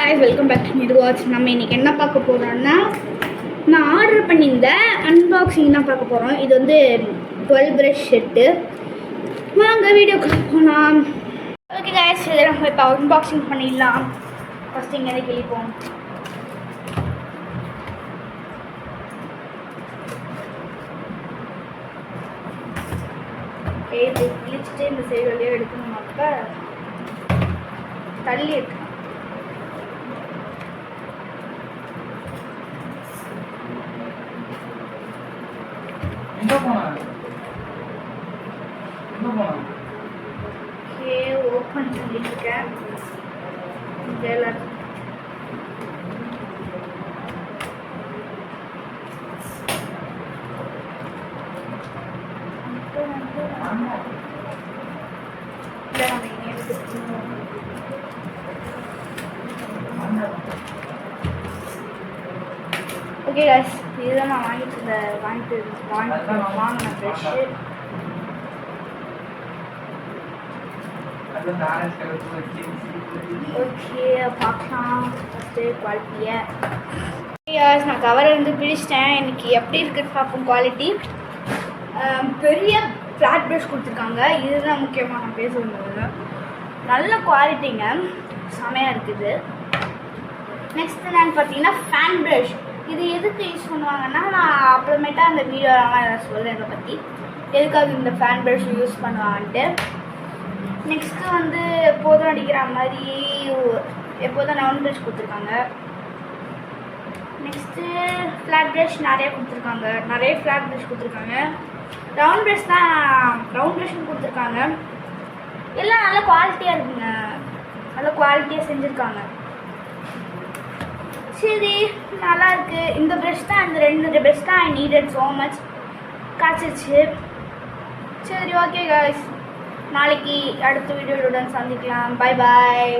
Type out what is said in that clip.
guys, welcome back to Nidu Watch. நம்ம இன்னைக்கு என்ன பார்க்க போறோம்னா நான் ஆர்டர் பண்ணியிருந்த அன்பாக்சிங் தான் பார்க்க போறோம். இது வந்து 12 பிரஷ் செட். வாங்க வீடியோக்கு போலாம். ஓகே guys, இதை நம்ம இப்போ அன்பாக்சிங் பண்ணிடலாம். ஃபர்ஸ்ட் இங்கே கிளிப்போம். இது கிழிச்சிட்டு இந்த சைடு வழியாக எடுக்கணுமாக்க தள்ளி எடுக்கணும். ஓகே, ஓப்பன் பண்ணியிருக்கேன். ஓகே guys, இதுதான் நான் வாங்கின ப்ரெஷ்ஷு. ஓகே, பார்க்கலாம் ஃபஸ்ட்டு குவாலிட்டியை. நான் கவரை வந்து பிரிச்சிட்டேன். எனக்கு எப்படி இருக்குன்னு பார்ப்போம். குவாலிட்டி பெரிய ஃப்ளாட் ப்ரஷ் கொடுத்துருக்காங்க. இதுதான் முக்கியமாக நான் பேச வந்தது. நல்ல குவாலிட்டிங்க, செமையாக இருக்குது. நெக்ஸ்ட் என்னன்னு பார்த்தீங்கன்னா ஃபேன் ப்ரஷ். இது எதுக்கு யூஸ் பண்ணுவாங்கன்னா, நான் அப்புறமேட்டா அந்த வீடியோலாம் நான் சொல்கிறேன் இதை பற்றி எதுக்காக இந்த ஃபேன் ப்ரஷ் யூஸ் பண்ணுவான்ட்டு. நெக்ஸ்ட்டு வந்து எப்போதும் அடிக்கிற மாதிரி எப்போதும் ரவுண்ட் ப்ரஷ் கொடுத்துருக்காங்க. நெக்ஸ்ட்டு ஃப்ளாட் ப்ரஷ் நிறைய கொடுத்துருக்காங்க. நிறைய ஃப்ளாட் ப்ரஷ் கொடுத்துருக்காங்க. ரவுண்ட் ப்ரஷ் தான், ரவுண்ட் ப்ரஷ்னு கொடுத்துருக்காங்க. எல்லாம் நல்ல குவாலிட்டியாக இருக்குங்க, நல்ல குவாலிட்டியாக செஞ்சுருக்காங்க. சரி, நல்லா இருக்குது. இந்த ப்ரஷ் தான், இந்த ரெண்டு ப்ரஷ் தான் ஐ நீடட் ஸோ மச் காய்ச்சிச்சு. சரி, ஓகே guys, நாளைக்கு அடுத்த வீடியோவுடன் சந்திக்கலாம். Bye bye.